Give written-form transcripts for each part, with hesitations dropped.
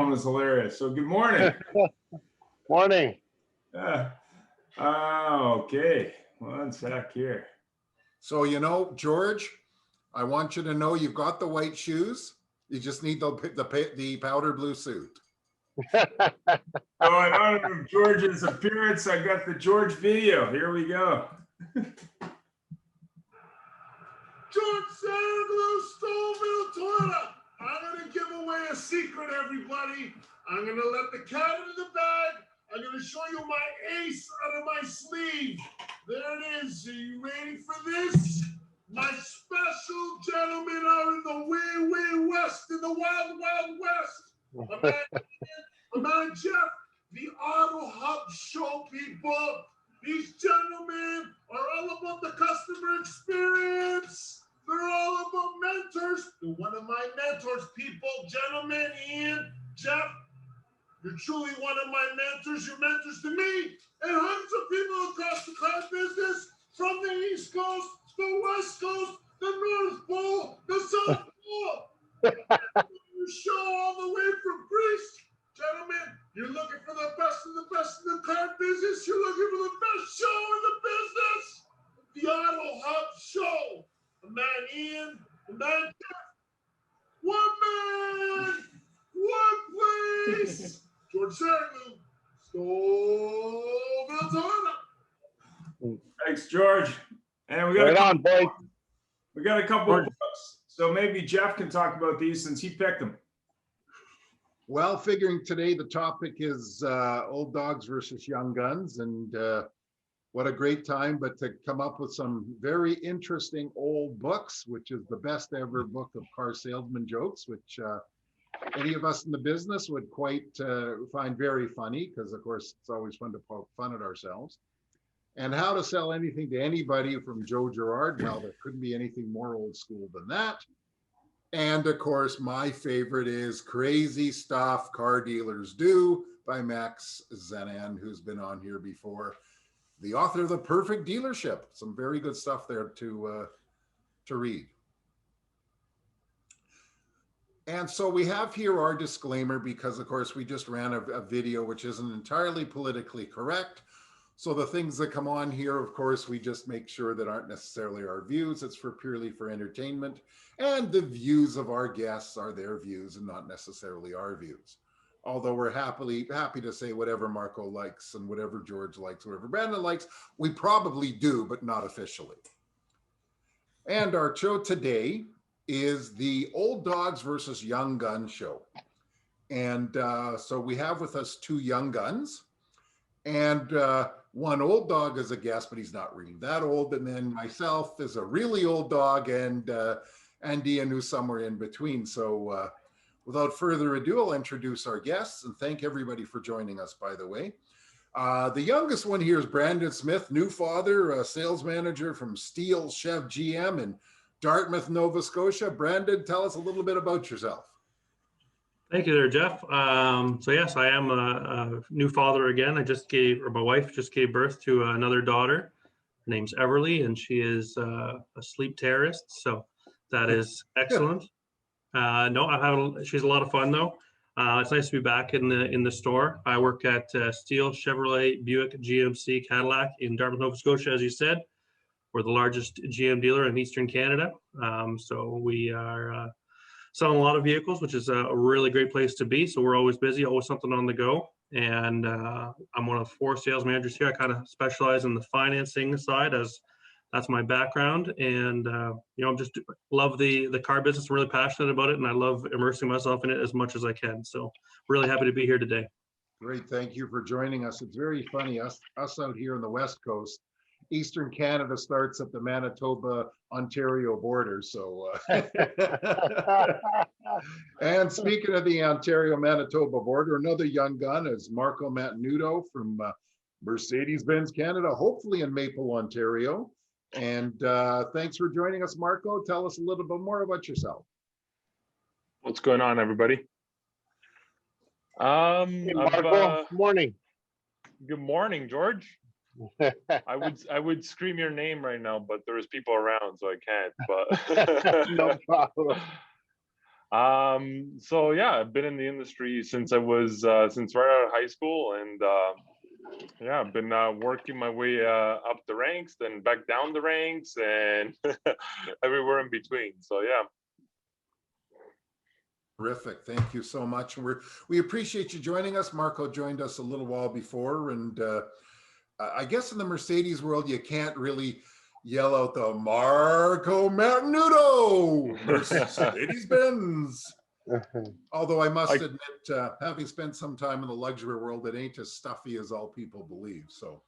phone is hilarious. So good morning. Morning. Okay. One sec here. So, you know, George, I want you to know you've got the white shoes. You just need the powder blue suit. So in honor of George's appearance, I got the George video. Here we go. George Sandler Stoville Toilet. I'm gonna give away a secret, everybody. I'm gonna let the cat in the bag. I'm gonna show you my ace out of my sleeve. There it is. Are you ready for this? My special gentlemen are in the way west, in the wild west. My man Jeff, the Auto Hub Show people. These gentlemen are all about the customer experience. They're all about mentors. They're one of my mentors, people. Gentlemen, Ian, Jeff, you're truly one of my mentors. You're mentors to me and hundreds of people across the car business, from the East Coast, the West Coast, the North Pole, the South Pole. You show all the way from Greece. Gentlemen, you're looking for the best of the best in the car business. You're looking for the best show in the business. The Auto Hub Show. The man Ian, the man Jeff. One man, one place. George Sandler, Stoville Toilet. Thanks, George. And we got a couple of books. So maybe Jeff can talk about these since he picked them. Well, figuring today the topic is old dogs versus young guns, and what a great time, but to come up with some very interesting old books, which is the best ever book of car salesman jokes, which any of us in the business would quite find very funny, because of course it's always fun to poke fun at ourselves. And how to sell anything to anybody from Joe Girard. Well, there couldn't be anything more old school than that. And of course, my favorite is Crazy Stuff Car Dealers Do by Max Zenan, who's been on here before. The author of The Perfect Dealership. Some very good stuff there to read. And so we have here our disclaimer, because of course we just ran a video which isn't entirely politically correct. So the things that come on here, of course, we just make sure that aren't necessarily our views. It's purely for entertainment. And the views of our guests are their views and not necessarily our views. Although we're happy to say whatever Marco likes and whatever George likes, whatever Brandon likes, we probably do, but not officially. And our show today is the Old Dogs versus Young Gun show. And so we have with us two young guns and one old dog as a guest, but he's not really that old. And then myself is a really old dog, and Ian, who's somewhere in between. So without further ado, I'll introduce our guests and thank everybody for joining us, by the way. The youngest one here is Brandon Smith, new father, a sales manager from Steele Chev GM in Dartmouth, Nova Scotia. Brandon, tell us a little bit about yourself. Thank you there, Jeff. So yes, I am a new father again. My wife just gave birth to another daughter. Her name's Everly, and she is a sleep terrorist. So that is excellent. She's a lot of fun though. It's nice to be back in the store. I work at Steele Chevrolet Buick GMC Cadillac in Dartmouth, Nova Scotia, as you said. We're the largest GM dealer in Eastern Canada. So we are selling a lot of vehicles, which is a really great place to be. So we're always busy, always something on the go. And I'm one of 4 sales managers here. I kind of specialize in the financing side, as that's my background. And just love the car business. I'm really passionate about it, and I love immersing myself in it as much as I can. So really happy to be here today. Great, thank you for joining us. It's very funny, us out here on the West Coast. Eastern Canada starts at the Manitoba-Ontario border. So, and speaking of the Ontario-Manitoba border, another young gun is Marco Mantenuto from Mercedes-Benz Canada, hopefully in Maple, Ontario. And thanks for joining us, Marco. Tell us a little bit more about yourself. What's going on, everybody? Hey, Marco, morning. Good morning, George. I would scream your name right now, but there's people around, so I can't. But no problem. So yeah, I've been in the industry since I was since right out of high school, and yeah, I've been working my way up the ranks, then back down the ranks, and everywhere in between. So yeah. Terrific. Thank you so much. We appreciate you joining us. Marco joined us a little while before, and I guess in the Mercedes world, you can't really yell out the Marco Martinudo, Mercedes-Benz. Although I must admit, having spent some time in the luxury world, it ain't as stuffy as all people believe. So,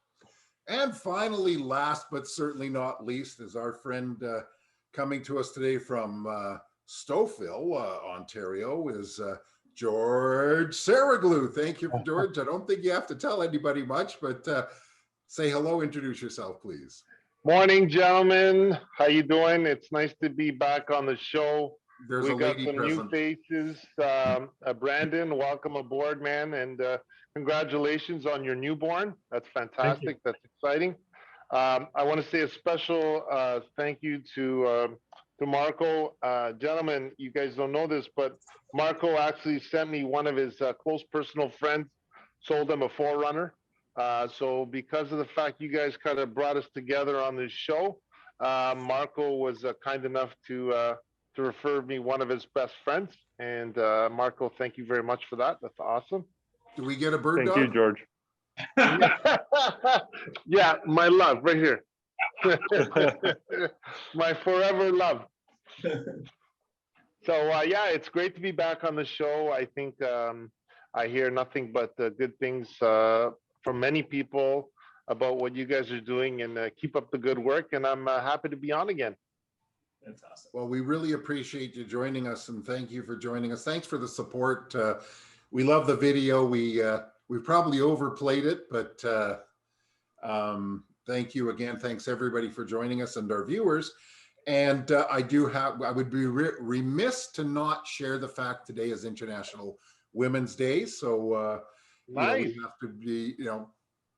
and finally, last but certainly not least, is our friend coming to us today from Stouffville, Ontario, is George Saraglu. Thank you, George. I don't think you have to tell anybody much, but say hello, introduce yourself, please. Morning, gentlemen. How you doing? It's nice to be back on the show. There's we a got lady some present. new faces. Brandon, welcome aboard, man, and congratulations on your newborn. That's fantastic. That's exciting. I want to say a special thank you to Marco. Gentlemen, you guys don't know this, but Marco actually sent me one of his close personal friends, sold him a 4Runner. So because of the fact you guys kind of brought us together on this show, Marco was kind enough to refer me one of his best friends. And Marco, thank you very much for that. That's awesome. Do we get a bird dog? Thank you, George. Yeah, my love right here. My forever love. So yeah, it's great to be back on the show. I think I hear nothing but good things from many people about what you guys are doing, and keep up the good work. And I'm happy to be on again. Fantastic. Well, we really appreciate you joining us, and thank you for joining us. Thanks for the support. We love the video. We probably overplayed it, but thank you again. Thanks everybody for joining us and our viewers. And I would be remiss to not share the fact today is International Women's Day. So nice. We have to be,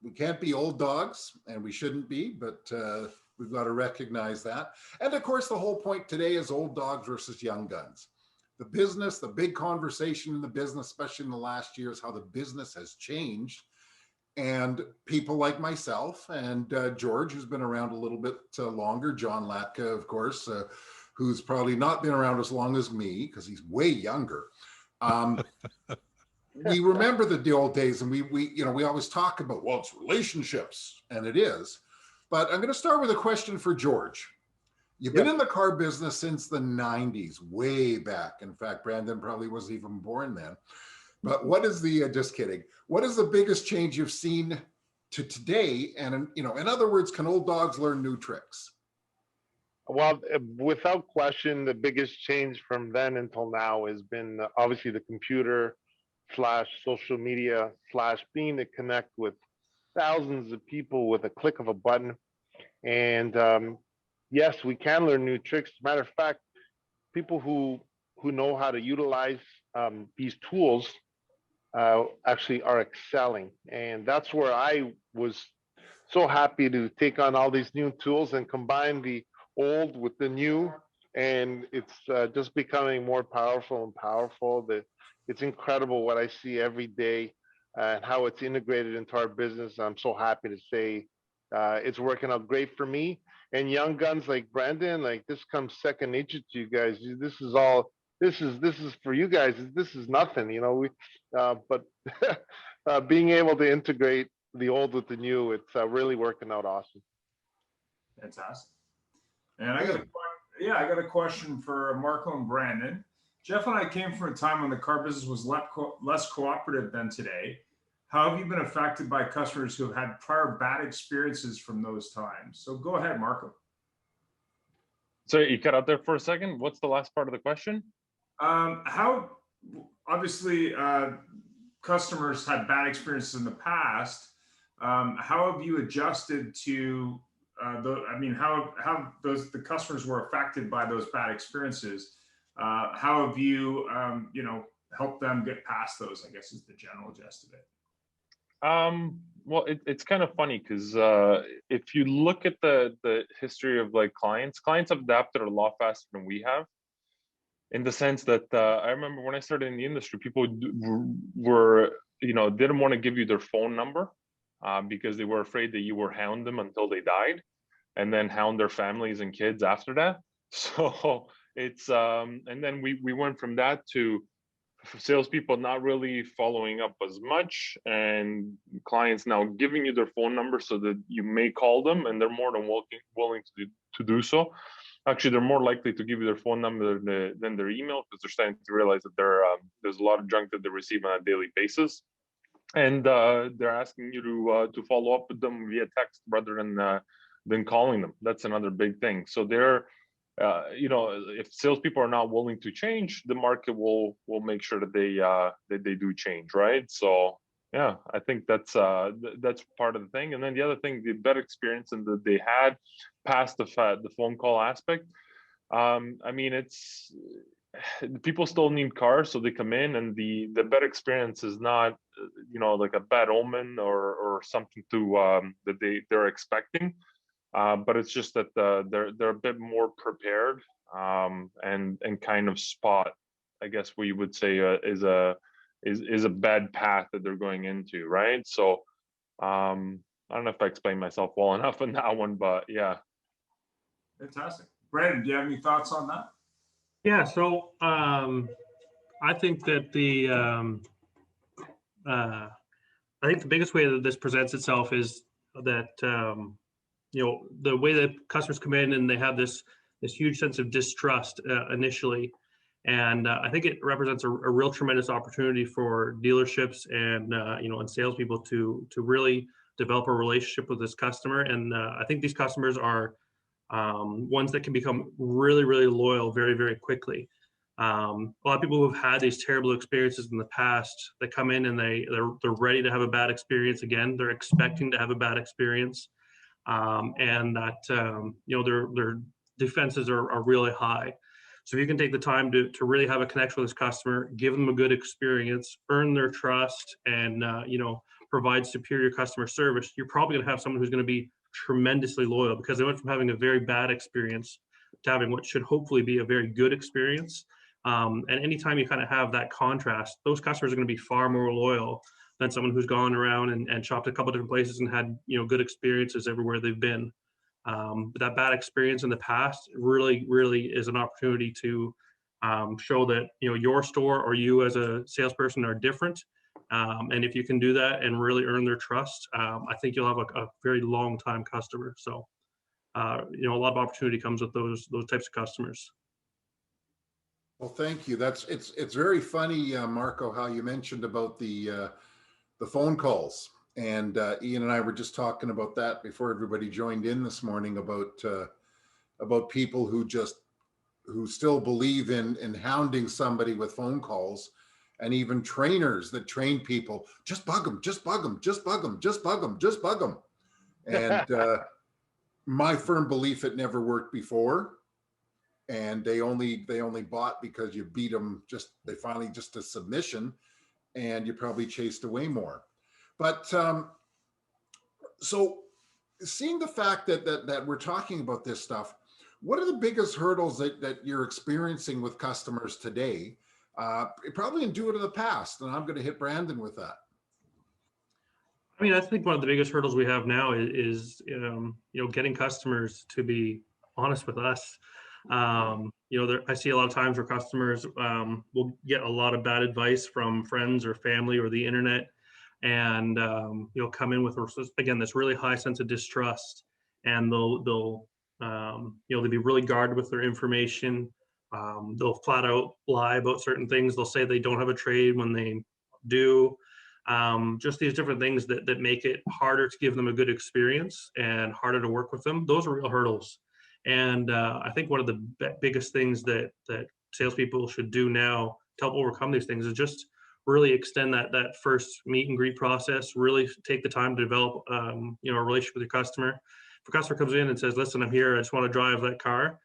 we can't be old dogs, and we shouldn't be, but we've got to recognize that. And of course, the whole point today is old dogs versus young guns. The business, the big conversation in the business, especially in the last year, is how the business has changed. And people like myself and George, who's been around a little bit longer, John Latka, of course, who's probably not been around as long as me because he's way younger. We remember the old days, and we always talk about, well, it's relationships, and it is. But I'm going to start with a question for George. You've been in the car business since the 90s, way back. In fact, Brandon probably wasn't even born then. But what is just kidding. What is the biggest change you've seen to today? And, in other words, can old dogs learn new tricks? Well, without question, the biggest change from then until now has been obviously the computer / social media / being to connect with thousands of people with a click of a button. And yes, we can learn new tricks. As a matter of fact, people who know how to utilize these tools actually are excelling. And that's where I was so happy to take on all these new tools and combine the old with the new. And it's just becoming more powerful and powerful. It's incredible what I see every day and how it's integrated into our business. I'm so happy to say it's working out great for me. And young guns like Brandon, like this comes second nature to you guys. This is for you guys. This is nothing, but being able to integrate the old with the new, it's really working out awesome. Fantastic. And I got a question for Marco and Brandon. Jeff and I came from a time when the car business was less cooperative than today. How have you been affected by customers who have had prior bad experiences from those times? So go ahead, Marco. So you cut out there for a second. What's the last part of the question? How, obviously, customers had bad experiences in the past. How have you adjusted to how the customers were affected by those bad experiences? How have you, helped them get past those, I guess is the general gist of it. Well, it's kind of funny because if you look at the history of like clients have adapted a lot faster than we have. in the sense that I remember when I started in the industry, people were, didn't want to give you their phone number because they were afraid that you would hound them until they died, and then hound their families and kids after that. So it's and then we went from that to salespeople not really following up as much, and clients now giving you their phone number so that you may call them, and they're more than willing to do so. Actually, they're more likely to give you their phone number than their email, because they're starting to realize that there's a lot of junk that they receive on a daily basis, and they're asking you to follow up with them via text rather than calling them. That's another big thing. So they're if salespeople are not willing to change, the market will make sure that they do change, right? So yeah, I think that's part of the thing. And then the other thing, the better experience and that they had past the phone call aspect. I mean, it's people still need cars, so they come in, and the better experience is not like a bad omen or something to that they're expecting. But it's just that they're a bit more prepared and kind of spot, I guess we would say, is a bad path that they're going into, right? So I don't know if I explained myself well enough in that one, but yeah. Fantastic. Brandon, do you have any thoughts on that? Yeah, so I think that I think the biggest way that this presents itself is that the way that customers come in and they have this huge sense of distrust initially, and I think it represents a real tremendous opportunity for dealerships and and salespeople to really develop a relationship with this customer. And I think these customers are ones that can become really, really loyal very, very quickly. A lot of people who have had these terrible experiences in the past, they come in and they're ready to have a bad experience again. They're expecting to have a bad experience, and that their defenses are really high. So if you can take the time to really have a connection with this customer, give them a good experience, earn their trust, and provide superior customer service, you're probably going to have someone who's going to be tremendously loyal, because they went from having a very bad experience to having what should hopefully be a very good experience. And anytime you kind of have that contrast, those customers are going to be far more loyal than someone who's gone around and shopped a couple different places and had good experiences everywhere they've been. But that bad experience in the past really, really is an opportunity to show that your store or you as a salesperson are different. And if you can do that and really earn their trust, I think you'll have a very long time customer. So a lot of opportunity comes with those types of customers. Well, thank you. It's very funny, Marco, how you mentioned about the phone calls, and Ian and I were just talking about that before everybody joined in this morning about people who still believe in hounding somebody with phone calls, and even trainers that train people, just bug them, just bug them, just bug them, just bug them, just bug them. And my firm belief, it never worked before. And they only bought because you beat them, they finally just a submission, and you probably chased away more. But so seeing the fact that we're talking about this stuff, what are the biggest hurdles that you're experiencing with customers today? Probably didn't do it in the past, and I'm going to hit Brandon with that. I mean, I think one of the biggest hurdles we have now is getting customers to be honest with us. I see a lot of times where customers will get a lot of bad advice from friends or family or the internet, and come in with this really high sense of distrust, and they'll be really guarded with their information. They'll flat out lie about certain things. They'll say they don't have a trade when they do. Just these different things that make it harder to give them a good experience and harder to work with them. Those are real hurdles. And I think one of the biggest things that salespeople should do now to help overcome these things is just really extend that first meet and greet process. Really take the time to develop a relationship with your customer. If a customer comes in and says, "Listen, I'm here, I just want to drive that car,"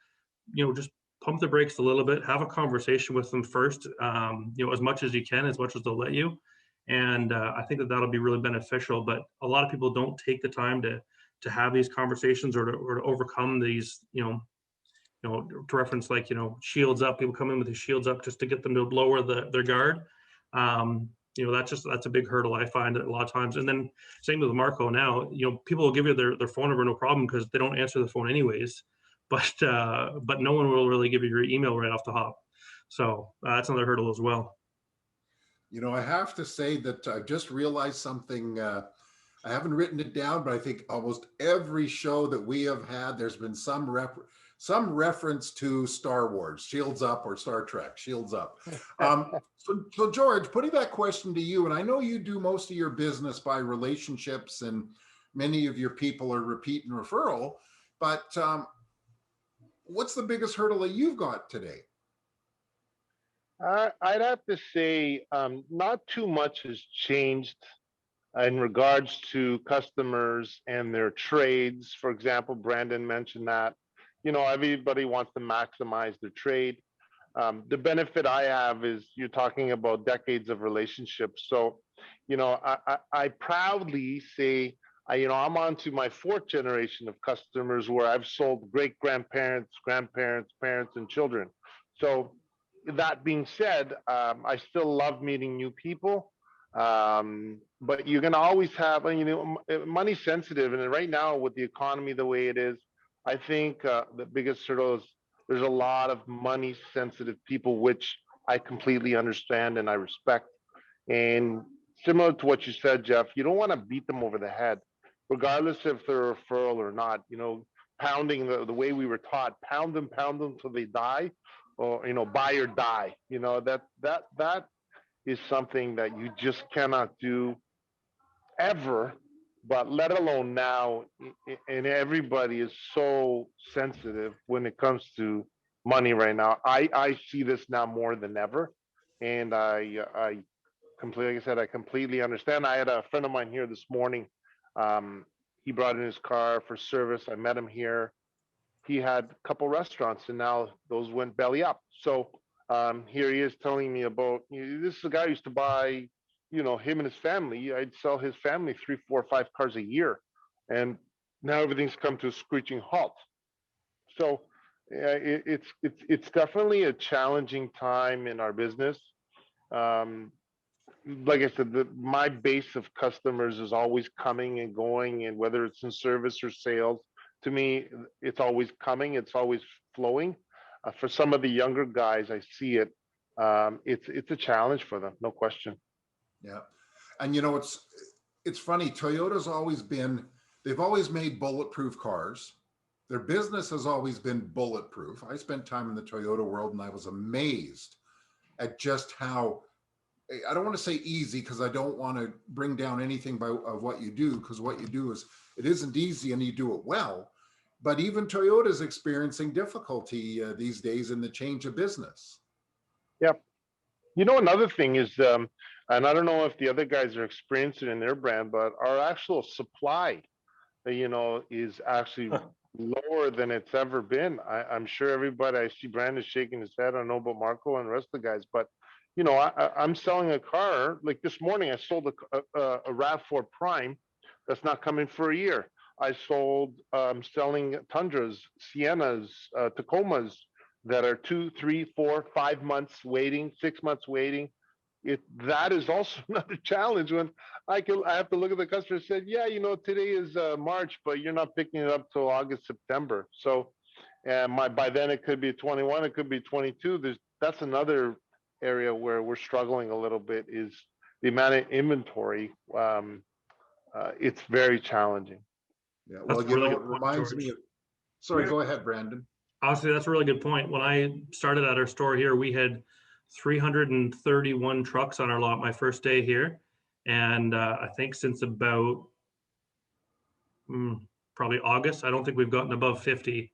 just pump the brakes a little bit. Have a conversation with them first, as much as you can, as much as they'll let you. And I think that'll be really beneficial. But a lot of people don't take the time to have these conversations or to overcome these to reference, like, shields up, people come in with the shields up just to get them to lower their guard. That's a big hurdle I find a lot of times. And then same with Marco now, people will give you their phone number, no problem, because they don't answer the phone anyways, but no one will really give you your email right off the hop. So that's another hurdle as well. I have to say that I've just realized something. I haven't written it down, but I think almost every show that we have had, there's been some reference to Star Wars, Shields Up, or Star Trek, Shields Up. So George, putting that question to you, and I know you do most of your business by relationships, and many of your people are repeat and referral, but what's the biggest hurdle that you've got today? I'd have to say not too much has changed in regards to customers and their trades. For example, Brandon mentioned that, everybody wants to maximize their trade. The benefit I have is you're talking about decades of relationships. So, I proudly say, I'm on to my fourth generation of customers where I've sold great grandparents, parents, and children. So that being said, I still love meeting new people. But you're going to always have, money sensitive. And right now with the economy the way it is, I think the biggest hurdle is there's a lot of money sensitive people, which I completely understand and I respect. And similar to what you said, Jeff, you don't want to beat them over the head, regardless if they're a referral or not. Pounding the way we were taught, pound them till they die, or buy or die. That is something that you just cannot do ever, but let alone now. And everybody is so sensitive when it comes to money right now. I see this now more than ever. And I completely, like I said, I completely understand. I had a friend of mine here this morning. He brought in his car for service. I met him here. He had a couple restaurants and now those went belly up. So here he is telling me about, this is a guy who used to buy, him and his family. I'd sell his family 3, 4, 5 cars a year. And now everything's come to a screeching halt. So it's definitely a challenging time in our business. Like I said, my base of customers is always coming and going, and whether it's in service or sales, to me, it's always coming, it's always flowing. For some of the younger guys, I see it. It's a challenge for them, no question. Yeah, and it's funny. They've always made bulletproof cars. Their business has always been bulletproof. I spent time in the Toyota world, and I was amazed at just how, I don't want to say easy, because I don't want to bring down anything of what you do, because what you do it isn't easy and you do it well. But even Toyota is experiencing difficulty these days in the change of business. Yep. Another thing is, and I don't know if the other guys are experiencing in their brand, but our actual supply, is actually lower than it's ever been. I'm sure everybody, I see Brandon shaking his head. I don't know about Marco and the rest of the guys, but I'm selling a car. Like this morning, I sold a RAV4 Prime that's not coming for a year. I sold, selling Tundras, Siennas, Tacomas that are 2, 3, 4, 5 months waiting, 6 months waiting. That is also another challenge when I have to look at the customer and say, yeah, today is March, but you're not picking it up till August, September. So, by then it could be 21, it could be 22. That's another area where we're struggling a little bit, is the amount of inventory. It's very challenging. Yeah, well, it reminds me of, sorry, go ahead, Brandon. Honestly, that's a really good point. When I started at our store here, we had 331 trucks on our lot my first day here. And I think since about probably August, I don't think we've gotten above 50.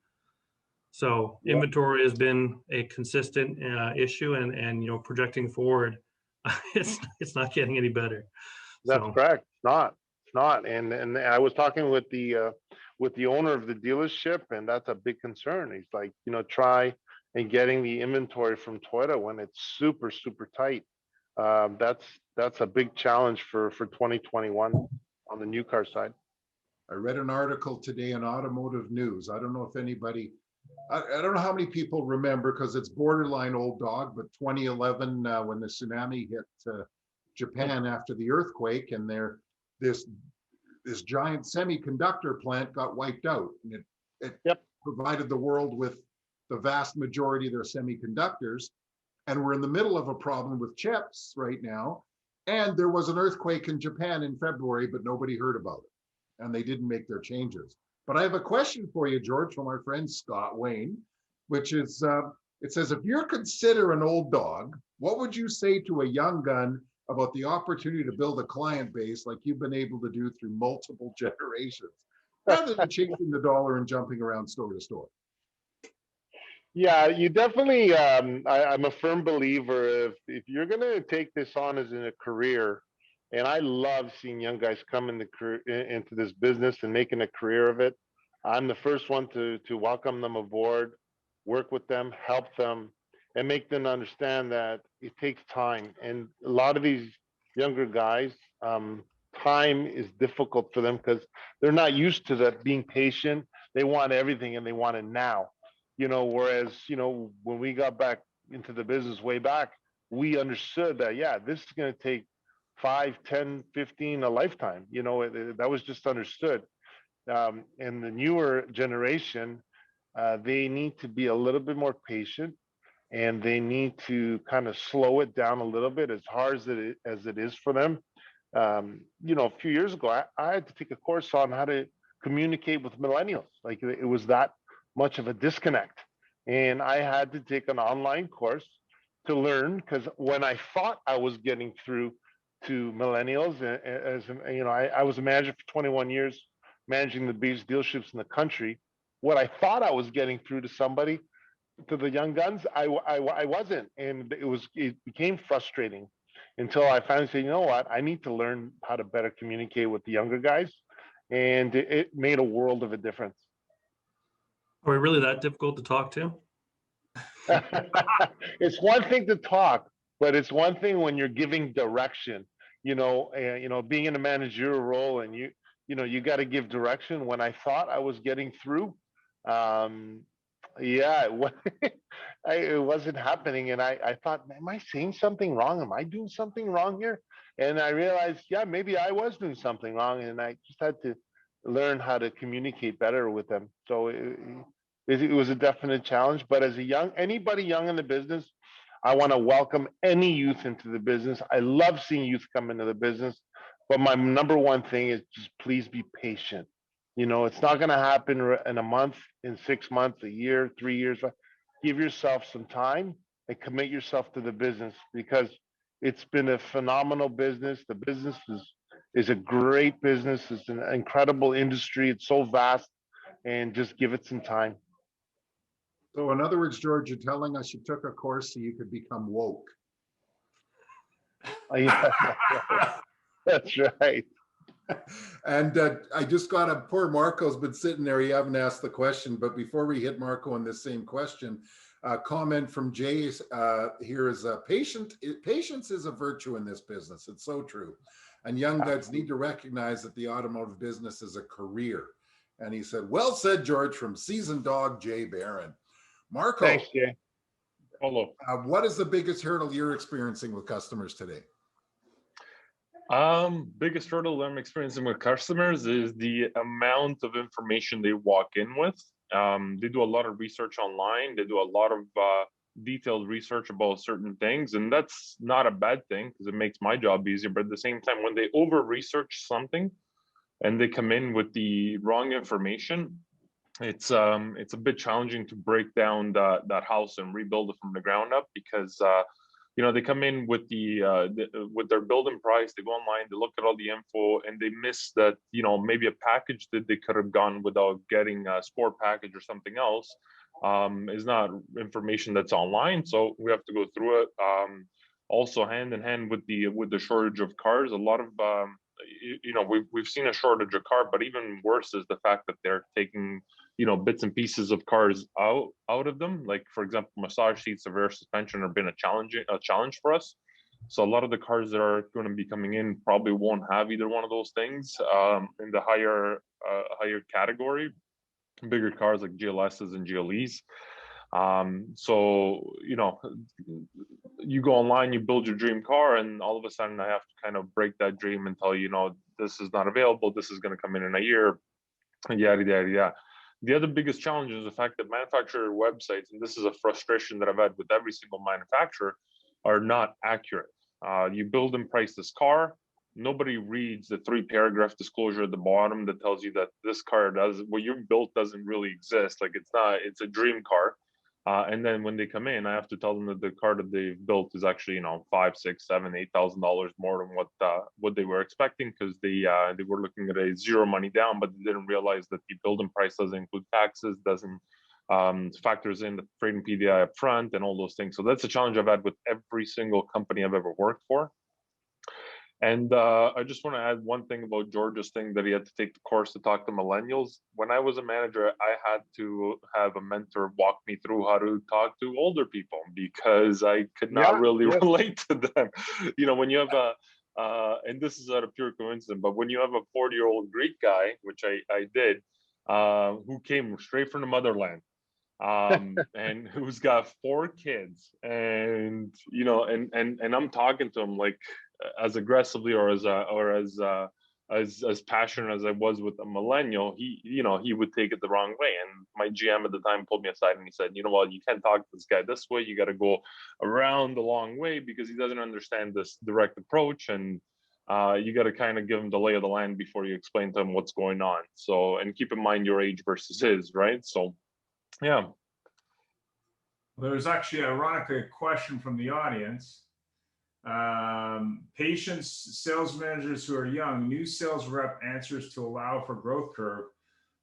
So inventory has been a consistent issue, and projecting forward, it's not getting any better. That's correct. It's not. And I was talking with the owner of the dealership, and that's a big concern. He's like, try and getting the inventory from Toyota when it's super, super tight. That's a big challenge for 2021 on the new car side. I read an article today in Automotive News. I don't know if anybody I don't know how many people remember because it's borderline old dog, but 2011 when the tsunami hit Japan after the earthquake, and this this giant semiconductor plant got wiped out, and it Yep. provided the world with the vast majority of their semiconductors. And we're in the middle of a problem with chips right now. And there was an earthquake in Japan in February, but nobody heard about it, and they didn't make their changes. But I have a question for you, George, from our friend Scott Wayne, which is, it says, if you're considered an old dog, what would you say to a young gun about the opportunity to build a client base like you've been able to do through multiple generations, rather than chasing the dollar and jumping around store to store? Yeah, you definitely. I'm a firm believer if you're gonna take this on as in a career, and I love seeing young guys come into this business and making a career of it. I'm the first one to welcome them aboard, work with them, help them, and make them understand that it takes time. And a lot of these younger guys, time is difficult for them because they're not used to that being patient. They want everything and they want it now, whereas, when we got back into the business way back, we understood that, yeah, this is going to take 5, 10, 15, a lifetime. That was just understood. And the newer generation, they need to be a little bit more patient, and they need to kind of slow it down a little bit, as hard as it is for them. A few years ago, I had to take a course on how to communicate with millennials. Like, it was that much of a disconnect. And I had to take an online course to learn, because when I thought I was getting through to millennials, I was a manager for 21 years, managing the biggest dealerships in the country. What I thought I was getting through to somebody, to the young guns, I wasn't. And it became frustrating until I finally said, you know what, I need to learn how to better communicate with the younger guys. And it made a world of a difference. Are we really that difficult to talk to? It's one thing to talk, but it's one thing when you're giving direction, being in a managerial role, and you got to give direction. When I thought I was getting through, um, yeah, it wasn't happening. And I thought, am I saying something wrong? Am I doing something wrong here? And I realized, yeah, maybe I was doing something wrong. And I just had to learn how to communicate better with them. So it was a definite challenge. But as anybody young in the business, I want to welcome any youth into the business. I love seeing youth come into the business. But my number one thing is just please be patient. It's not going to happen in a month, in 6 months, a year, 3 years. Give yourself some time and commit yourself to the business, because it's been a phenomenal business. The business is a great business. It's an incredible industry. It's so vast, and just give it some time. So in other words, George, you're telling us you took a course so you could become woke. Yeah, that's right. And I just got poor Marco's been sitting there. You haven't asked the question, but before we hit Marco on this same question, a comment from Jay here is patience is a virtue in this business. It's so true. And young guys need to recognize that the automotive business is a career. And he said, well said, George, from seasoned dog Jay Barron. Marco, thanks, Jay. Hello. What is the biggest hurdle you're experiencing with customers today? Biggest hurdle I'm experiencing with customers is the amount of information they walk in with. They do a lot of research online. They do a lot of detailed research about certain things, and that's not a bad thing because it makes my job easier. But at the same time, when they over research something and they come in with the wrong information, it's a bit challenging to break down that house and rebuild it from the ground up, because they come in with with their building price. They go online, they look at all the info, and they miss that maybe a package that they could have gone without getting a sport package or something else is not information that's online. So we have to go through it. Also, hand in hand with the shortage of cars, a lot of we've seen a shortage of car, but even worse is the fact that they're taking bits and pieces of cars out of them. Like, for example, massage seats, rear suspension have been a challenge for us. So a lot of the cars that are going to be coming in probably won't have either one of those things in the higher category. bigger cars like GLSs and GLEs. So, you know, you go online, you build your dream car, and all of a sudden I have to kind of break that dream and tell you, you know, this is not available, this is going to come in a year, yada, yada, yada. The other biggest challenge is the fact that manufacturer websites, and this is a frustration that I've had with every single manufacturer, are not accurate. You build and price this car, nobody reads the 3-paragraph disclosure at the bottom that tells you that this car does what you built doesn't really exist. Like it's a dream car. And then when they come in, I have to tell them that the car that they've built is actually, you know, $5, $6, $7, $8,000 more than what they were expecting, because they were looking at a zero money down, but they didn't realize that the building price doesn't include taxes, doesn't factors in the freight and PDI up front and all those things. So that's a challenge I've had with every single company I've ever worked for. And I just want to add one thing about George's thing, that he had to take the course to talk to millennials. When I was a manager, I had to have a mentor walk me through how to talk to older people, because I could not really relate to them. You know, when you have and this is out of pure coincidence, but when you have a 40-year-old Greek guy, which I did, who came straight from the motherland, and who's got 4 kids, and you know, and I'm talking to him like as aggressively or as passionate as I was with a millennial. He would take it the wrong way, and my GM at the time pulled me aside and he said, you know what, you can't talk to this guy this way, you got to go around the long way, because he doesn't understand this direct approach, and you got to kind of give him the lay of the land before you explain to him what's going on. So, and keep in mind your age versus his, right? So yeah. There's actually, ironically, a question from the audience. Patients, sales managers who are young, new sales rep answers to allow for growth curve,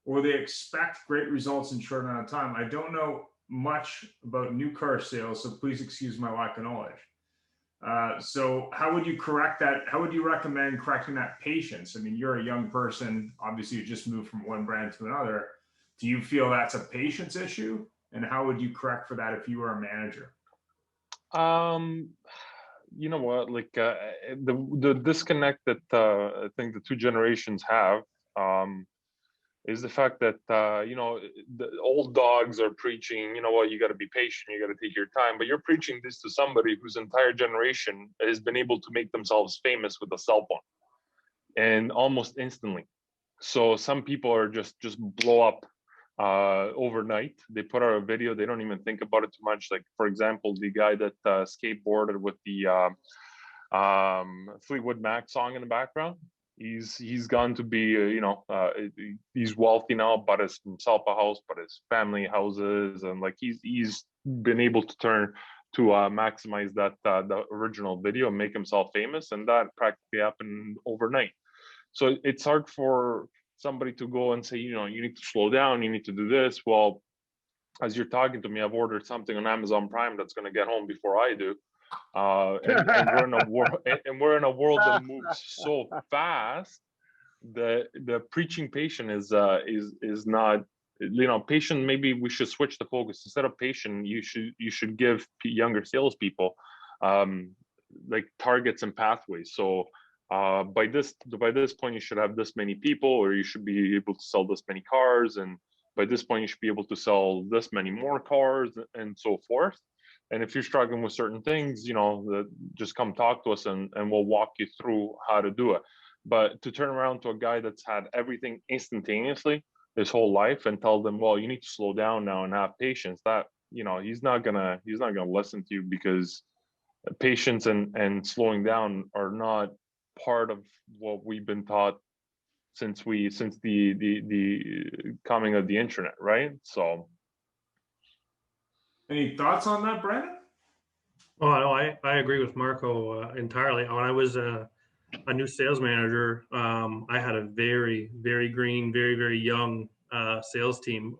or they expect great results in short amount of time. I don't know much about new car sales, so please excuse my lack of knowledge. So how would you correct that? How would you recommend correcting that patience? I mean, you're a young person, obviously you just moved from one brand to another. Do you feel that's a patience issue? And how would you correct for that if you were a manager? You know what, like the disconnect that I think the 2 generations have is the fact that you know, the old dogs are preaching, you know what, you got to be patient, you got to take your time, but you're preaching this to somebody whose entire generation has been able to make themselves famous with a cell phone, and almost instantly. So some people are just blow up overnight. They put out a video, they don't even think about it too much. Like, for example, the guy that skateboarded with the Fleetwood Mac song in the background, he's gone to be you know, he's wealthy now, bought himself a house, bought his family houses, and like he's been able to maximize that the original video and make himself famous, and that practically happened overnight. So it's hard for somebody to go and say, you know, you need to slow down, you need to do this. Well, as you're talking to me, I've ordered something on Amazon Prime that's going to get home before I do. And we're in a world that moves so fast that the preaching patient is not, you know, patient. Maybe we should switch the focus. Instead of patient, you should give younger salespeople like targets and pathways. So by this point, you should have this many people, or you should be able to sell this many cars, and by this point you should be able to sell this many more cars, and so forth. And if you're struggling with certain things, you know, just come talk to us, and we'll walk you through how to do it. But to turn around to a guy that's had everything instantaneously his whole life and tell them, well, you need to slow down now and have patience, that, you know, he's not gonna listen to you, because patience and slowing down are not part of what we've been taught since the coming of the internet, right? So any thoughts on that, Brandon? Oh, no, I agree with Marco entirely. When I was a new sales manager, I had a very, very green, very, very young sales team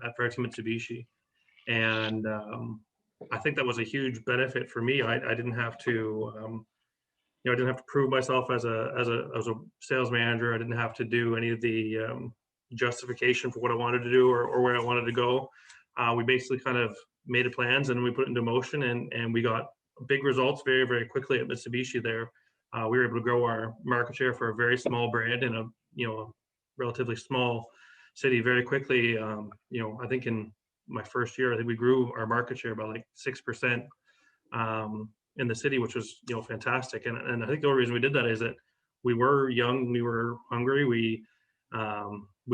at Proxima Mitsubishi. And I think that was a huge benefit for me. I didn't have to, I didn't have to prove myself as a sales manager. I didn't have to do any of the justification for what I wanted to do or where I wanted to go. We basically kind of made plans and we put it into motion, and we got big results very, very quickly at Mitsubishi there. We were able to grow our market share for a very small brand in a relatively small city very quickly. I think in my first year, I think we grew our market share by like 6% in the city, which was fantastic. And I think the only reason we did that is that we were young, we were hungry, we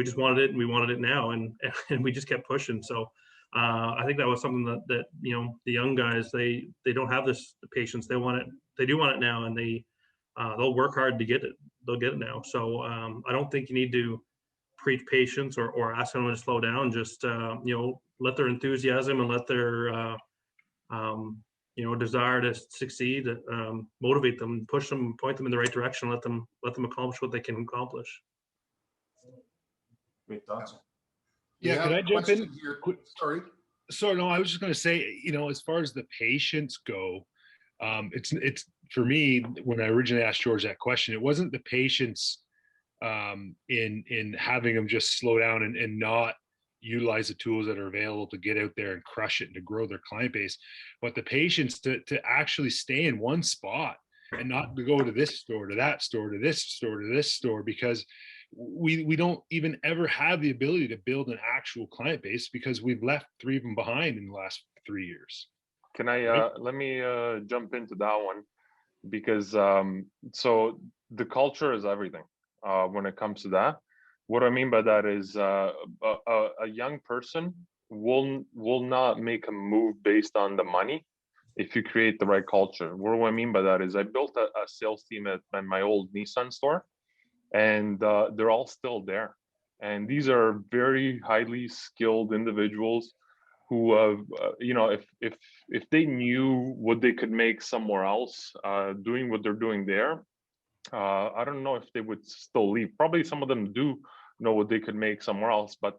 just wanted it, and we wanted it now, and we just kept pushing. So I think that was something that the young guys, they don't have the patience. They want it. They do want it now, and they'll work hard to get it. They'll get it now. So I don't think you need to preach patience or ask them to slow down. Just let their enthusiasm and let their desire to succeed motivate them, push them, point them in the right direction, let them accomplish what they can accomplish. Great thoughts. Yeah, can I jump in? Here. Sorry. So no, I was just going to say, as far as the patients go, it's for me, when I originally asked George that question, it wasn't the patience in having them just slow down and not utilize the tools that are available to get out there and crush it and to grow their client base, but the patience to actually stay in one spot and not to go to this store, to that store, to this store, to this store, because we don't even ever have the ability to build an actual client base because we've left 3 of them behind in the last 3 years. Can I let me jump into that one, because so the culture is everything when it comes to that. What I mean by that is a young person will not make a move based on the money if you create the right culture. What do I mean by that is I built a sales team at my old Nissan store, and they're all still there. And these are very highly skilled individuals who have, if they knew what they could make somewhere else, doing what they're doing there, I don't know if they would still leave. Probably some of them do know what they could make somewhere else, but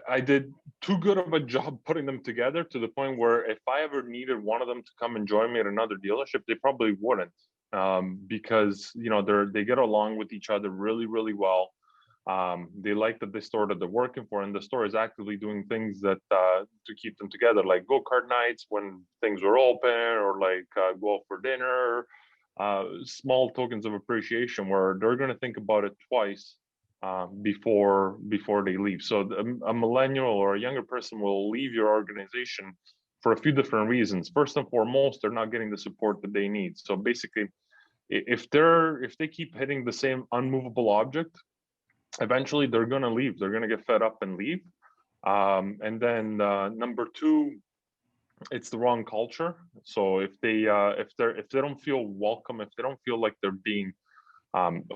I did too good of a job putting them together to the point where if I ever needed one of them to come and join me at another dealership, they probably wouldn't, because they get along with each other really, really well. They like the store that they're working for, and the store is actively doing things that to keep them together, like go-kart nights when things were open, or like go out for dinner, small tokens of appreciation where they're going to think about it twice before they leave. So a millennial or a younger person will leave your organization for a few different reasons. First and foremost, they're not getting the support that they need. So basically, if they keep hitting the same unmovable object, eventually they're going to leave. They're going to get fed up and leave. And then number two, it's the wrong culture. So if they don't feel welcome, if they don't feel like they're being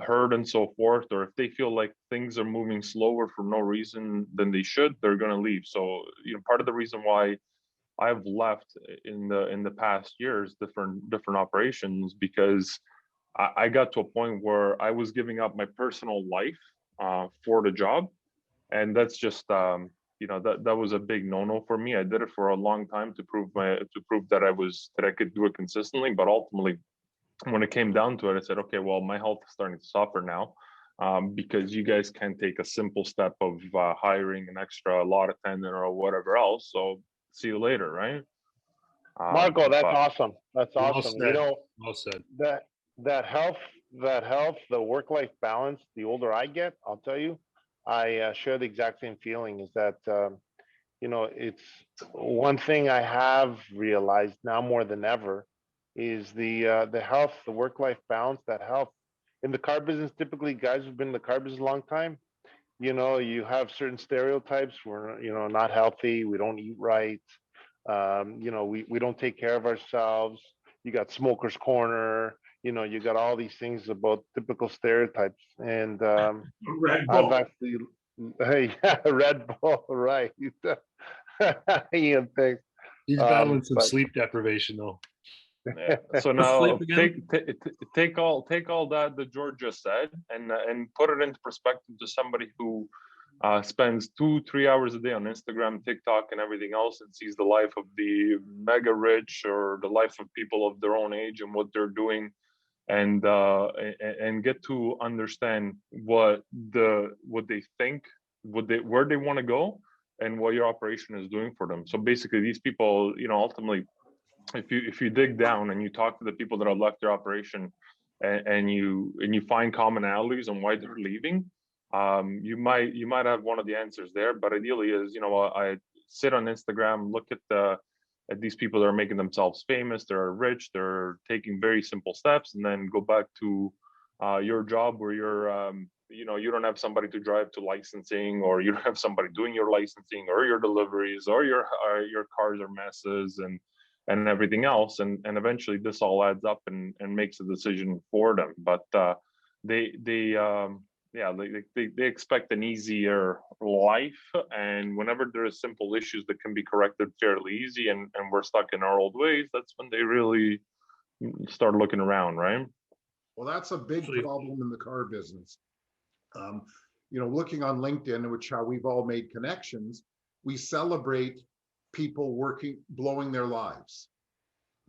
heard and so forth, or if they feel like things are moving slower for no reason than they should, they're going to leave. So part of the reason why I've left in the past years different operations, because I got to a point where I was giving up my personal life for the job, and that's just that was a big no-no for me. I did it for a long time to prove that I could do it consistently, but ultimately, when it came down to it, I said, okay, well, my health is starting to suffer now, because you guys can't take a simple step of hiring an extra lot attendant or whatever else. So see you later, right? Marco, that's awesome. That's awesome. Well said. That health, the work-life balance. The older I get, I'll tell you, I share the exact same feeling. Is that it's one thing I have realized now more than ever is the health, the work-life balance, that health. In the car business, typically guys who've been in the car business a long time, you have certain stereotypes. We're, not healthy. We don't eat right. We don't take care of ourselves. You got smoker's corner. You got all these things about typical stereotypes. And Red Bull. I've actually, hey, yeah, Red Bull, right? Ian, thanks. He's battling some sleep deprivation though. Yeah. So now take all that George just said and put it into perspective to somebody who spends 2-3 hours a day on Instagram, TikTok, and everything else, and sees the life of the mega rich or the life of people of their own age and what they're doing, and get to understand what they think, where they want to go, and what your operation is doing for them. So basically, these people, ultimately, if you dig down and you talk to the people that have left their operation, and you find commonalities on why they're leaving, You might have one of the answers there, but ideally is, I sit on Instagram, look at these people that are making themselves famous, they're rich, they're taking very simple steps, and then go back to your job where you don't have somebody to drive to licensing, or you don't have somebody doing your licensing or your deliveries, or your cars are messes and everything else, and eventually this all adds up and makes a decision for them. But they yeah, they expect an easier life, and whenever there are simple issues that can be corrected fairly easy, and we're stuck in our old ways, that's when they really start looking around, right? Well, that's a big Absolutely. problem in the car business. Looking on LinkedIn, which how we've all made connections, we celebrate people working, blowing their lives.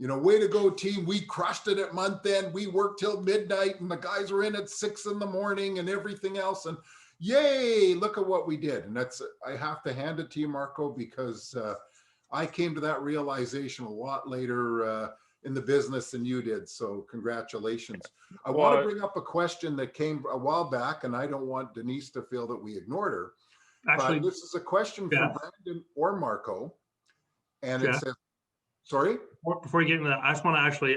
Way to go, team. We crushed it at month end. We worked till midnight and the guys were in at 6 a.m. and everything else. And yay, look at what we did. And I have to hand it to you, Marco, because I came to that realization a lot later in the business than you did. So congratulations. I want to bring up a question that came a while back, and I don't want Denise to feel that we ignored her. Actually, but this is a question for Brandon or Marco. And it says, sorry? Before you get into that, I just want to actually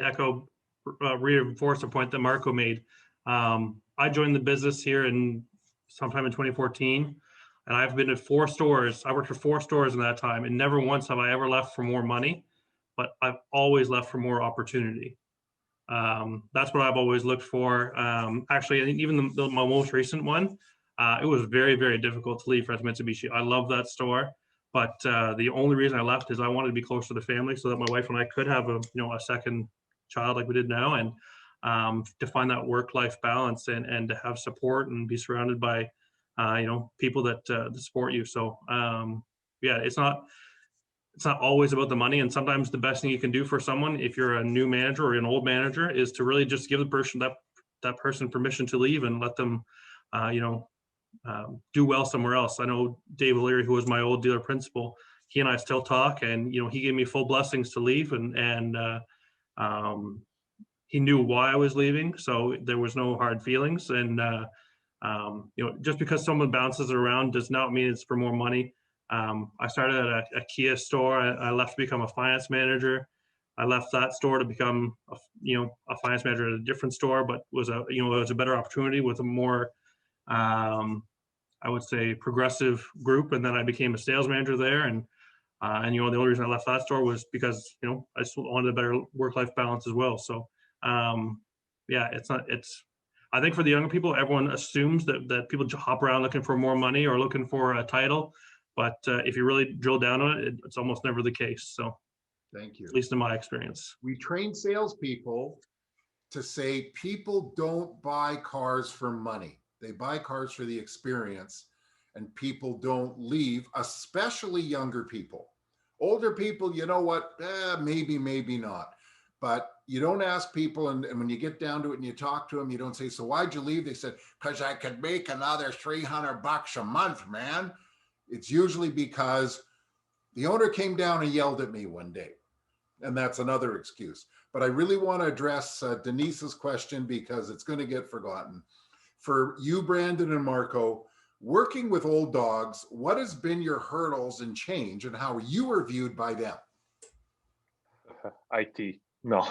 reinforce a point that Marco made. I joined the business here sometime in 2014, and I've been at 4 stores. I worked for 4 stores in that time, and never once have I ever left for more money, but I've always left for more opportunity. That's what I've always looked for. Actually, I think even my most recent one, it was very, very difficult to leave Fred Mitsubishi. I love that store. But the only reason I left is I wanted to be close to the family so that my wife and I could have a second child like we did now, and to find that work-life balance and to have support and be surrounded by people that support you. So yeah, it's not always about the money, and sometimes the best thing you can do for someone, if you're a new manager or an old manager, is to really just give the person that person permission to leave and let them do well somewhere else. I know Dave O'Leary, who was my old dealer principal, he and I still talk, and he gave me full blessings to leave, and he knew why I was leaving, so there was no hard feelings. And just because someone bounces around does not mean it's for more money. I started at a Kia store. I left to become a finance manager. I left that store to become a finance manager at a different store, but it was a better opportunity with a more I would say progressive group, and then I became a sales manager there. And the only reason I left that store was because I just wanted a better work-life balance as well. So yeah, I think for the younger people, everyone assumes that people hop around looking for more money or looking for a title, but if you really drill down on it, it's almost never the case. So thank you. At least in my experience. We train salespeople to say people don't buy cars for money. They buy cars for the experience, and people don't leave, especially younger people. Older people, you know what? Maybe, maybe not. But you don't ask people, and when you get down to it and you talk to them, you don't say, so why'd you leave? They said, because I could make another $300 a month, man. It's usually because the owner came down and yelled at me one day. And that's another excuse. But I really want to address Denise's question because it's going to get forgotten. For you, Brandon and Marco, working with old dogs, what has been your hurdles and change, and how you were viewed by them? IT. No,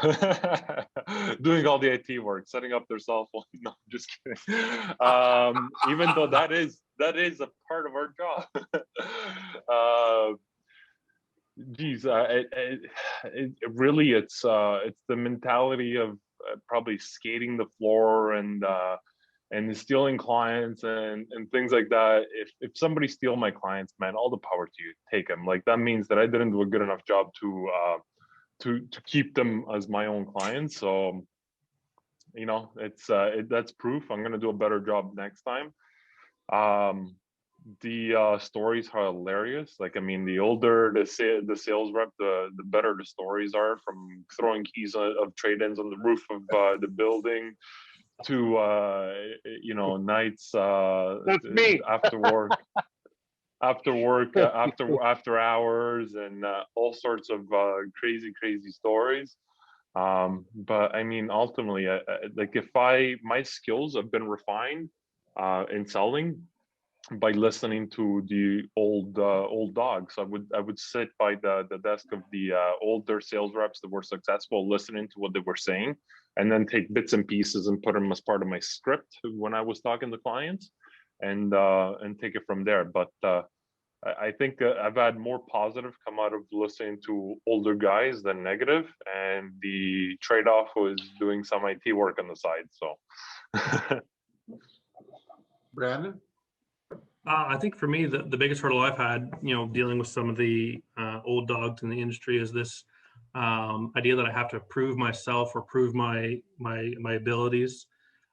doing all the IT work, setting up their cell phone. No, just kidding. Even though that is a part of our job. Really, it's the mentality of probably skating the floor and stealing clients and things like that. If somebody steal my clients, man, all the power to you. Take them. Like, that means that I didn't do a good enough job to keep them as my own clients. So that's proof. I'm gonna do a better job next time. The stories are hilarious. Like, I mean, the older the sales rep, the better the stories are, from throwing keys of trade-ins on the roof of the building to nights That's me. after work after hours, and all sorts of crazy stories. But I mean, ultimately, like, if my skills have been refined, in selling by listening to the old dogs. I would sit by the desk of the older sales reps that were successful, listening to what they were saying, and then take bits and pieces and put them as part of my script when I was talking to clients, and take it from there. But I think I've had more positive come out of listening to older guys than negative, and the trade-off was doing some IT work on the side. So, Brandon? I think for me, the biggest hurdle I've had, dealing with some of the old dogs in the industry is this idea that I have to prove myself or prove my abilities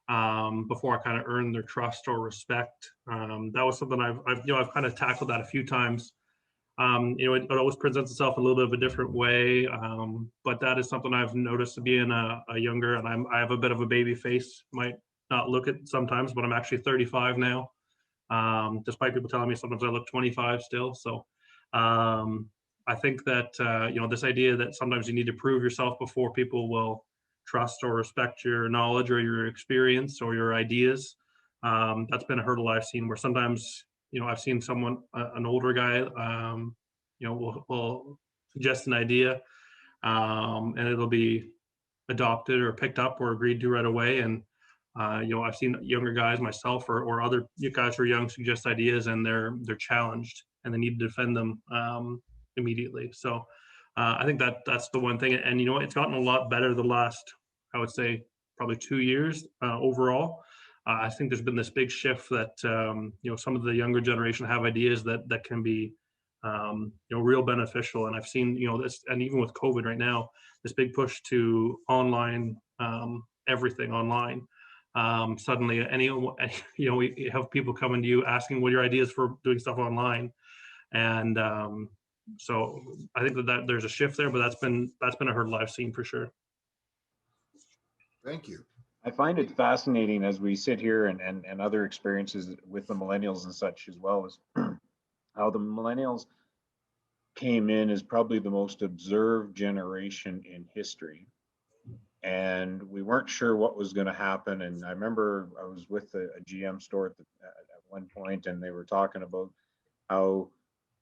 before I kind of earn their trust or respect. That was something I've kind of tackled that a few times. It always presents itself a little bit of a different way, but that is something I've noticed being a younger, and I have a bit of a baby face. Might not look it sometimes, but I'm actually 35 now. Despite people telling me sometimes I look 25 still. So I think that, this idea that sometimes you need to prove yourself before people will trust or respect your knowledge or your experience or your ideas. That's been a hurdle I've seen where sometimes, I've seen someone, an older guy, will suggest an idea and it'll be adopted or picked up or agreed to right away. And I've seen younger guys, myself or other guys who are young, suggest ideas, and they're challenged, and they need to defend them immediately. So I think that's the one thing, and it's gotten a lot better the last, I would say, probably 2 years overall. I think there's been this big shift that some of the younger generation have ideas that can be real beneficial, and I've seen this, and even with COVID right now, this big push to online, everything online. Suddenly we have people coming to you asking what are your ideas for doing stuff online, and so I think that there's a shift there, but that's been a hurdle I've seen for sure. Thank you. I find it fascinating as we sit here and other experiences with the millennials and such as well, as how the millennials came in as probably the most observed generation in history. And we weren't sure what was going to happen. And I remember I was with a GM store at one point, and they were talking about how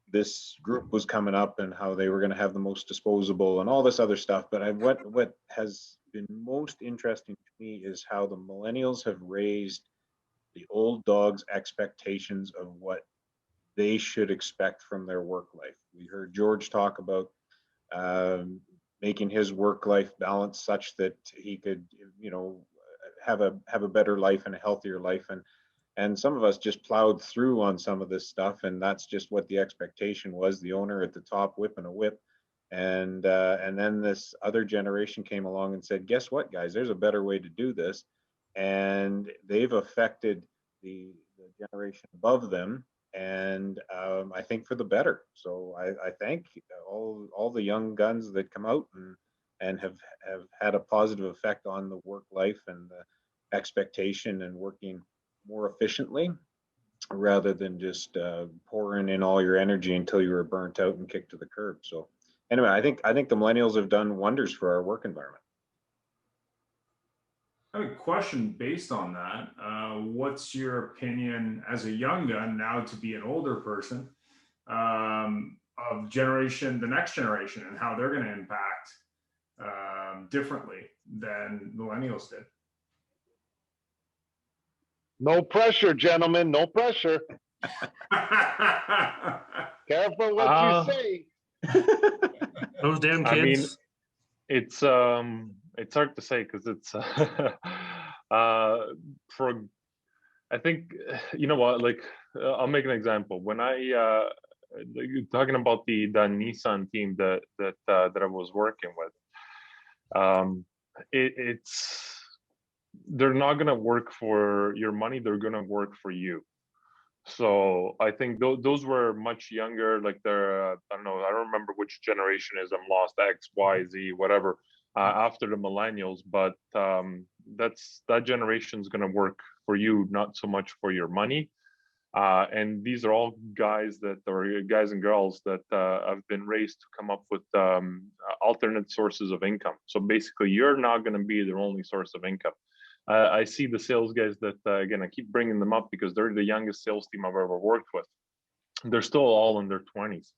this group was coming up and how they were going to have the most disposable and all this other stuff. But what has been most interesting to me is how the millennials have raised the old dogs' expectations of what they should expect from their work life. We heard George talk about making his work-life balance such that he could, have a better life and a healthier life. And some of us just plowed through on some of this stuff, and that's just what the expectation was. The owner at the top whipping a whip, and then this other generation came along and said, "Guess what, guys? There's a better way to do this," and they've affected the generation above them, and I think for the better. So I thank all the young guns that come out and have had a positive effect on the work life and the expectation and working more efficiently rather than just pouring in all your energy until you were burnt out and kicked to the curb. So anyway, I think the millennials have done wonders for our work environment. I have a question based on that. What's your opinion as a young gun, now to be an older person, of the next generation, and how they're going to impact differently than millennials did? No pressure, gentlemen. No pressure. Careful what you say. Those damn kids. I mean, it's hard to say because it's I think, like, I'll make an example. When talking about the Nissan team that I was working with, it's they're not going to work for your money, they're going to work for you. So I think those were much younger, like they're I don't know, I don't remember which generation is, I'm lost, X, Y, Z, whatever, after the millennials, but that generation is going to work for you, not so much for your money. And these are all guys and girls that have been raised to come up with alternate sources of income. So basically, you're not going to be their only source of income. I see the sales guys that, again, I keep bringing them up because they're the youngest sales team I've ever worked with. They're still all in their 20s.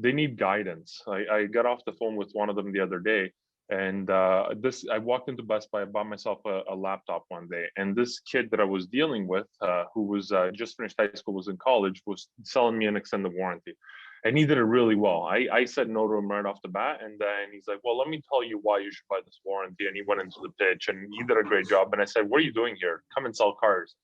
They need guidance. I got off the phone with one of them the other day, and I walked into Best Buy, I bought myself a laptop one day, and this kid that I was dealing with, who was just finished high school, was in college, was selling me an extended warranty. And he did it really well. I said no to him right off the bat, and then he's like, well, let me tell you why you should buy this warranty. And he went into the pitch, and he did a great job. And I said, what are you doing here? Come and sell cars.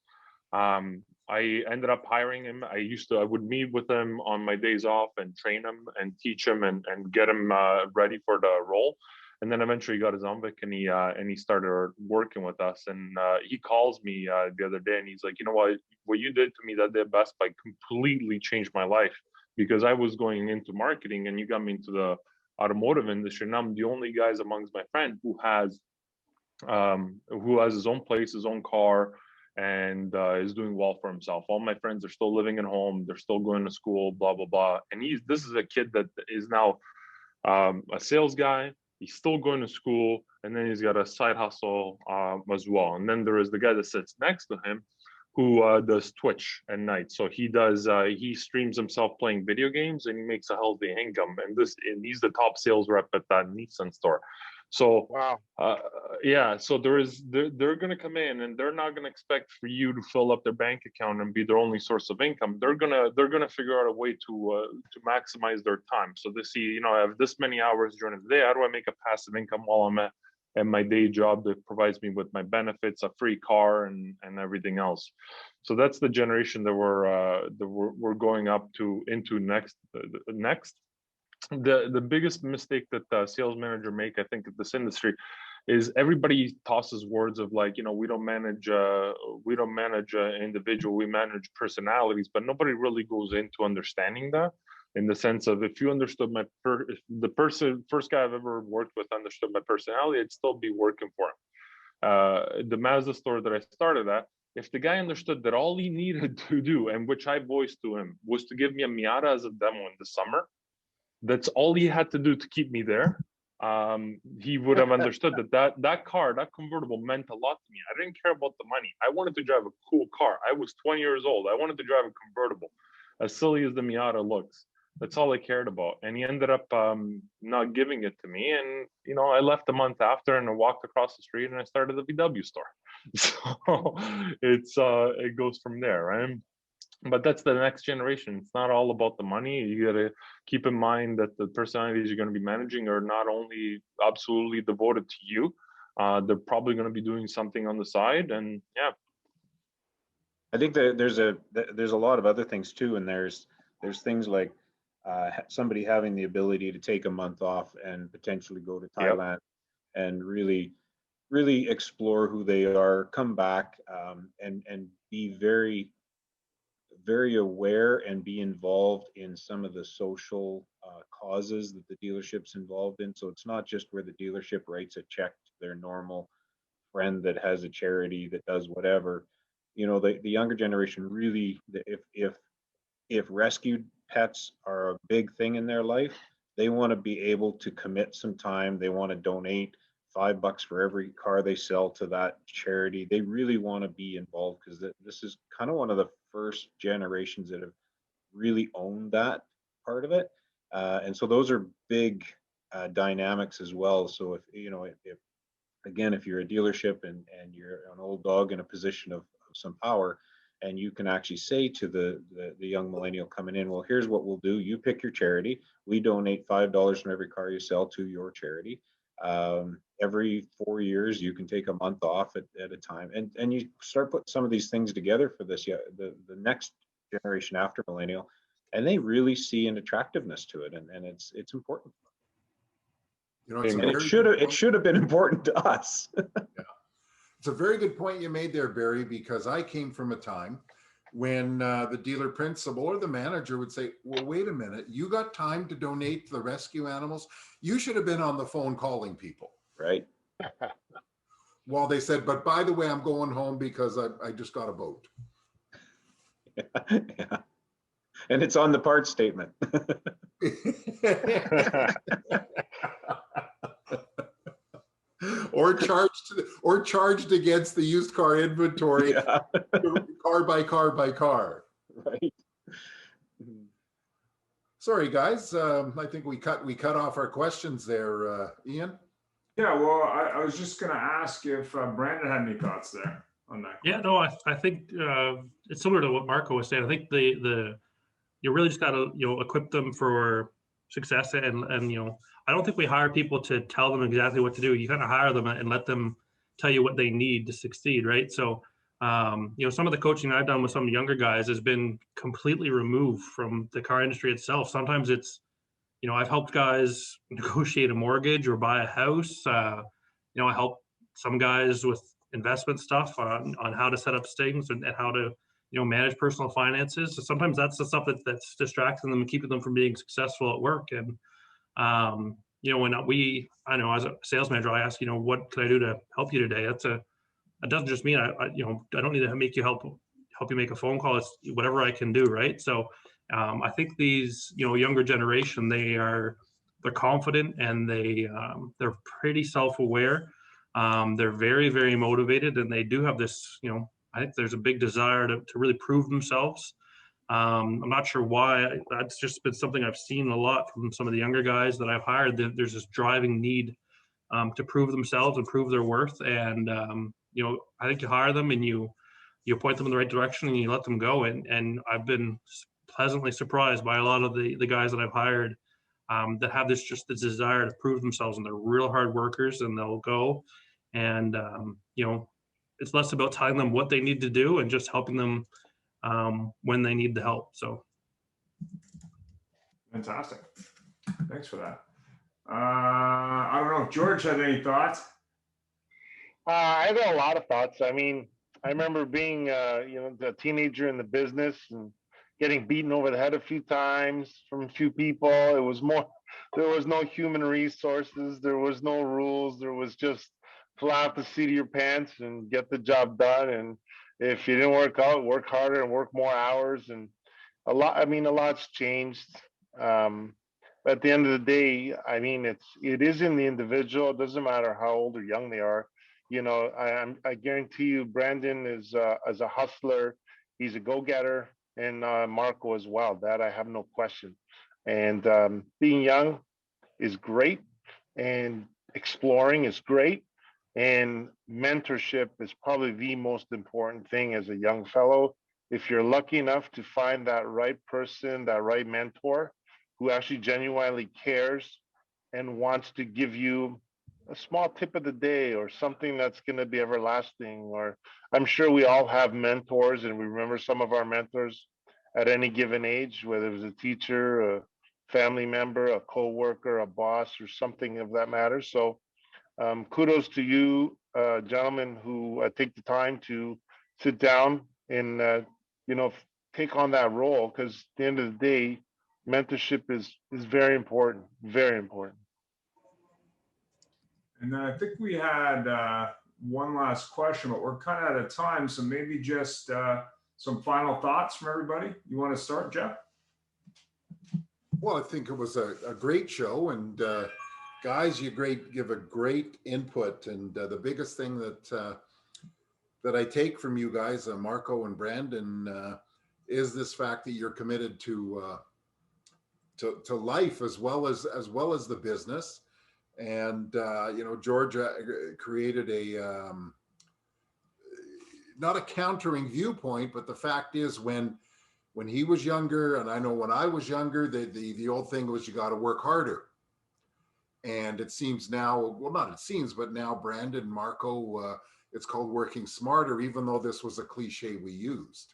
I ended up hiring him. I would meet with him on my days off and train him and teach him and get him ready for the role. And then eventually he got his OMVIC, and he started working with us. And he calls me the other day, and he's like, you know what you did to me that day at Best Buy completely changed my life, because I was going into marketing and you got me into the automotive industry. And I'm the only guys amongst my friend who has his own place, his own car, and is doing well for himself. All my friends are still living at home. They're still going to school, blah, blah, blah. And this is a kid that is now a sales guy. He's still going to school, and then he's got a side hustle as well. And then there is the guy that sits next to him, who does Twitch at night. So he streams himself playing video games, and he makes a healthy income. And he's the top sales rep at that Nissan store. So Wow. yeah, so they're going to come in, and they're not going to expect for you to fill up their bank account and be their only source of income. They're gonna figure out a way to maximize their time. So they see, I have this many hours during the day. How do I make a passive income while I'm at my day job that provides me with my benefits, a free car, and everything else? So that's the generation that we're going up into next. The biggest mistake that sales manager make, I think, in this industry, is everybody tosses words of like, we don't manage individual, we manage personalities, but nobody really goes into understanding that, in the sense of, if you understood if the first guy I've ever worked with understood my personality, I'd still be working for him. The Mazda store that I started at, if the guy understood that all he needed to do, and which I voiced to him, was to give me a Miata as a demo in the summer, that's all he had to do to keep me there, he would have understood that car, that convertible, meant a lot to me. I didn't care about the money. I wanted to drive a cool car. I was 20 years old. I wanted to drive a convertible, as silly as the Miata looks. That's all I cared about. And he ended up not giving it to me. And, I left a month after, and I walked across the street, and I started a VW store. So it goes from there, right? But that's the next generation. It's not all about the money. You got to keep in mind that the personalities you're going to be managing are not only absolutely devoted to you, they're probably going to be doing something on the side. And yeah, I think that there's a lot of other things too, and there's things like somebody having the ability to take a month off and potentially go to Thailand and really explore who they are, come back, and be very, very aware and be involved in some of the social causes that the dealership's involved in. So it's not just where the dealership writes a check to their normal friend that has a charity that does whatever. The younger generation really, if rescued pets are a big thing in their life, they want to be able to commit some time. They want to donate $5 for every car they sell to that charity. They really want to be involved, because this is kind of one of the first generations that have really owned that part of it. And so those are big dynamics as well. So if you're a dealership and you're an old dog in a position of some power, and you can actually say to the young millennial coming in, well, here's what we'll do. You pick your charity. We donate $5 from every car you sell to your charity. Every 4 years, you can take a month off at a time, and you start putting some of these things together for this, the next generation after millennial, and they really see an attractiveness to it, and it's important. It should have been important to us. Yeah. It's a very good point you made there, Barry, because I came from a time when the dealer principal or the manager would say, well, wait a minute, you got time to donate to the rescue animals? You should have been on the phone calling people. Right. While they said, but by the way, I'm going home because I just got a boat. Yeah. And it's on the part statement. Or charged or charged against the used car inventory, Yeah, car by car by car. right. Sorry, guys. I think we cut off our questions there, Ian. Yeah, well, I was just going to ask if Brandon had any thoughts there on that. Yeah, no, I think it's similar to what Marco was saying. I think the you really just got to equip them for success, and I don't think we hire people to tell them exactly what to do. You kind of hire them and let them tell you what they need to succeed, right? So some of the coaching I've done with some younger guys has been completely removed from the car industry itself. Sometimes it's I've helped guys negotiate a mortgage or buy a house. I help some guys with investment stuff on how to set up things and how to manage personal finances. So sometimes that's the stuff that's distracting them and keeping them from being successful at work. And when I know as a sales manager, I ask, what can I do to help you today? That doesn't just mean I don't need to make you help you make a phone call. It's whatever I can do, right? So I think these younger generation, they're confident, and they're pretty self-aware. They're very, very motivated, and they do have this I think there's a big desire to really prove themselves. I'm not sure why. That's just been something I've seen a lot from some of the younger guys that I've hired. There's this driving need to prove themselves and prove their worth. And I think you hire them and you point them in the right direction and you let them go. And I've been pleasantly surprised by a lot of the guys that I've hired that have this desire to prove themselves, and they're real hard workers, and they'll go. And it's less about telling them what they need to do and just helping them when they need the help. So fantastic. Thanks for that. I don't know if George had any thoughts. I got a lot of thoughts. I mean, I remember being, a teenager in the business and getting beaten over the head a few times from a few people. There was no human resources. There was no rules. There was just fly off the seat of your pants and get the job done. And if you didn't work out, work harder and work more hours. And a lot's changed. At the end of the day, I mean, it is in the individual. It doesn't matter how old or young they are. I guarantee you, Brandon is as a hustler. He's a go-getter, and Marco as well. That I have no question. And being young is great, and exploring is great, and mentorship is probably the most important thing as a young fellow. If you're lucky enough to find that right person, that right mentor, who actually genuinely cares and wants to give you a small tip of the day or something that's going to be everlasting. Or I'm sure we all have mentors, and we remember some of our mentors at any given age, whether it was a teacher, a family member, a co-worker, a boss, or something of that matter. So kudos to you, gentlemen, who take the time to sit down and take on that role, because at the end of the day, mentorship is very important, very important. And then I think we had one last question, but we're kind of out of time. So maybe just some final thoughts from everybody. You want to start, Jeff? Well, I think it was a great show, and guys, you give a great input. And the biggest thing that I take from you guys, Marco and Brandon, is this fact that you're committed to life as well as the business. And George created a not a countering viewpoint, but the fact is when he was younger, and I know when I was younger, the old thing was you got to work harder. And it seems now, well, not it seems, but now Brandon and Marco, it's called working smarter, even though this was a cliche we used.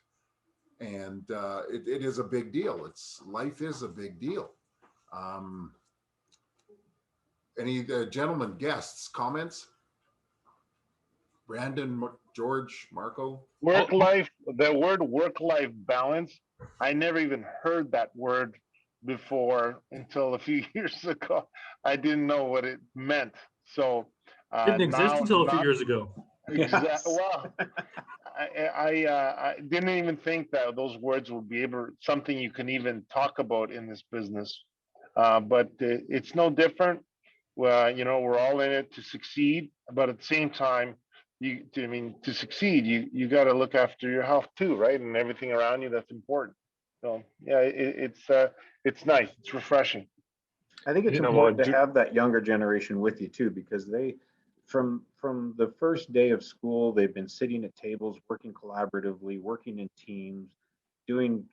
And it is a big deal. Life is a big deal. Any gentlemen, guests, comments? Brandon, George, Marco? The word work-life balance, I never even heard that word before until a few years ago. I didn't know what it meant. So didn't exist until a few years ago. Exactly. Well, I didn't even think that those words would be something you can even talk about in this business. But it's no different. Well, we're all in it to succeed, but at the same time, I mean, to succeed, you got to look after your health too, right? And everything around you that's important. So yeah, it's nice. It's refreshing. I think it's You know important what? to have that younger generation with you too, because they, from the first day of school, they've been sitting at tables, working collaboratively, working in teams, doing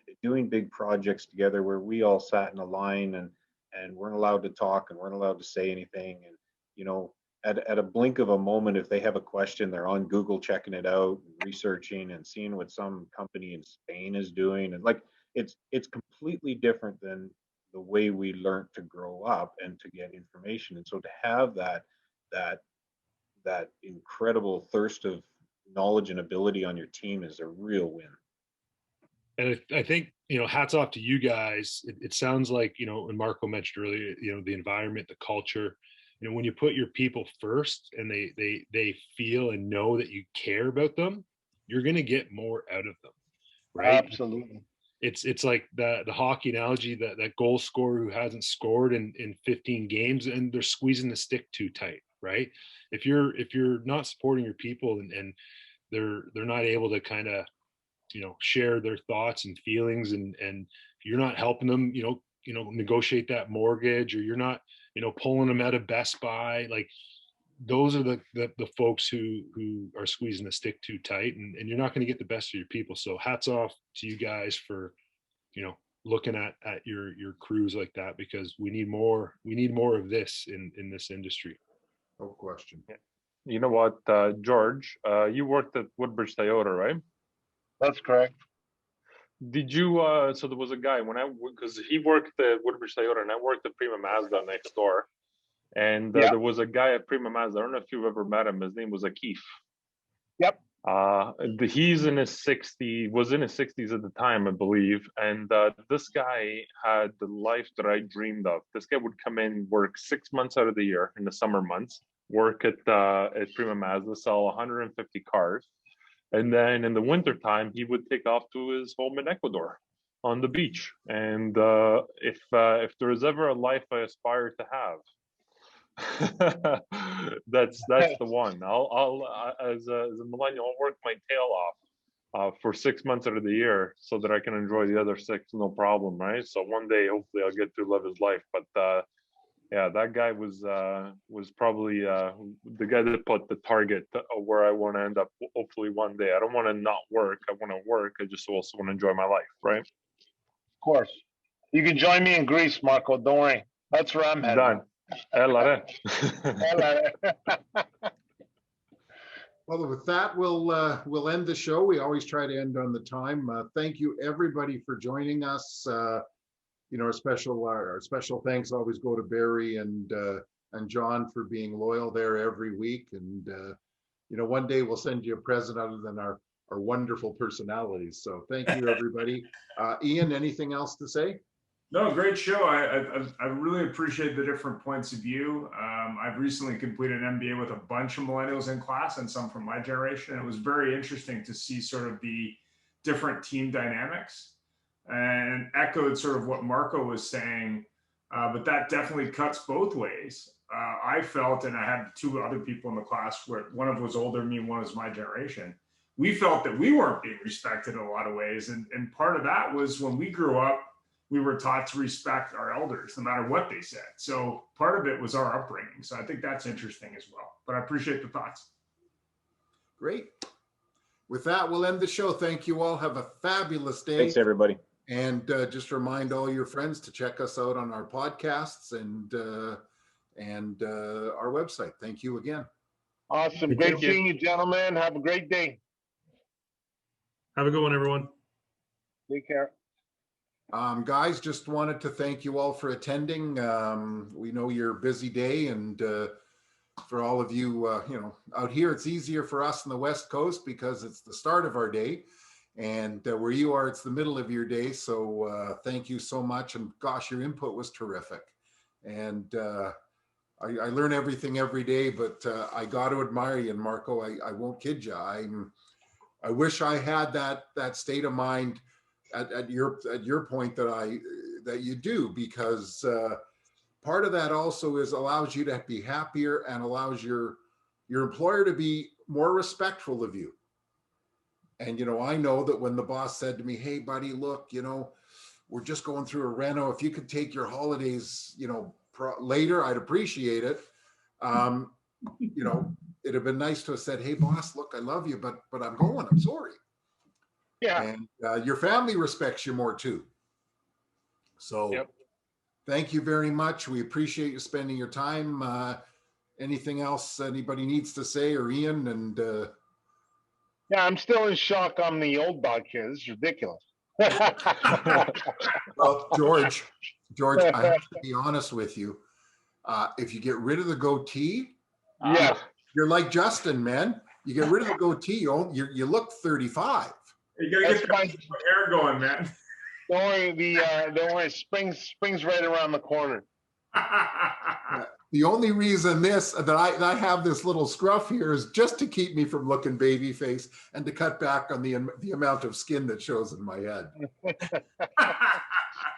big projects together where we all sat in a line and weren't allowed to talk and weren't allowed to say anything. And you know, at a blink of a moment, if they have a question, they're on Google checking it out, researching and seeing what some company in Spain is doing. And like it's completely different than the way we learned to grow up and to get information. And so to have that that incredible thirst of knowledge and ability on your team is a real win. And I think, hats off to you guys. It sounds like, and Marco mentioned earlier, the environment, the culture, when you put your people first and they feel and know that you care about them, you're going to get more out of them. Right. Absolutely. It's like the hockey analogy, that goal scorer who hasn't scored in 15 games and they're squeezing the stick too tight. Right. If you're not supporting your people and they're not able to kind of, share their thoughts and feelings, and you're not helping them, negotiate that mortgage, or you're not, pulling them out of Best Buy, like those are the folks who are squeezing the stick too tight, and you're not going to get the best of your people. So hats off to you guys for, looking at your crews like that, because we need more of this in this industry. No question. You know what, George, you worked at Woodbridge Toyota, right? That's correct. Did you, so there was a guy because he worked at Woodbridge Toyota and I worked at Prima Mazda next door. And Yeah. there was a guy at Prima Mazda. I don't know if you've ever met him. His name was Akif. Yep. He's in his 60s at the time, I believe. And this guy had the life that I dreamed of. This guy would come in, work 6 months out of the year in the summer months, work at Prima Mazda, sell 150 cars. And then in the wintertime, he would take off to his home in Ecuador on the beach. And if there is ever a life I aspire to have, that's the one. I'll as a millennial, I'll work my tail off for 6 months out of the year so that I can enjoy the other 6, no problem, right? So one day, hopefully, I'll get to live his life. But yeah, that guy was probably the guy that put the target of where I want to end up. Hopefully one day. I don't want to not work. I want to work. I just also want to enjoy my life, right? Of course. You can join me in Greece, Marco. Don't worry. That's where I'm headed. Done. Well, with that, we'll end the show. We always try to end on the time. Thank you, everybody, for joining us. Our special thanks always go to Barry and John for being loyal there every week. And one day we'll send you a present other than our wonderful personalities. So thank you, everybody. Ian, anything else to say? No, great show. I really appreciate the different points of view. I've recently completed an MBA with a bunch of millennials in class and some from my generation. And it was very interesting to see sort of the different team dynamics, and echoed sort of what Marco was saying, but that definitely cuts both ways. I felt, and I had 2 other people in the class where one of was older than me, one was my generation. We felt that we weren't being respected in a lot of ways. And part of that was when we grew up, we were taught to respect our elders, no matter what they said. So part of it was our upbringing. So I think that's interesting as well, but I appreciate the thoughts. Great. With that, we'll end the show. Thank you all. Have a fabulous day. Thanks, everybody. And just remind all your friends to check us out on our podcasts and our website. Thank you again. Awesome. Great seeing you, gentlemen. Have a great day. Have a good one, everyone. Take care. Guys, just wanted to thank you all for attending. We know you're a busy day, and for all of you, out here, it's easier for us in the West Coast because it's the start of our day. And where you are, it's the middle of your day. So thank you so much. And gosh, your input was terrific. And I learn everything every day, but I got to admire you. And Marco, I won't kid you. I wish I had that state of mind at your point that you do, because part of that also allows you to be happier and allows your employer to be more respectful of you. And, you know, I know that when the boss said to me, hey, buddy, look, you know, we're just going through a reno. If you could take your holidays, you know, later, I'd appreciate it. You know, it'd have been nice to have said, hey, boss, look, I love you, but I'm going, I'm sorry. Yeah. And your family respects you more too. So Yep. Thank you very much. We appreciate you spending your time. Anything else anybody needs to say, or Ian? And Yeah, I'm still in shock on the old dog here. This is ridiculous. well, George, I have to be honest with you. If you get rid of the goatee, Yeah. you're like Justin, man. You get rid of the goatee, you look 35. You gotta get that hair going, man. Don't worry. Spring's right around the corner. The only reason that I have this little scruff here is just to keep me from looking baby face and to cut back on the amount of skin that shows in my head.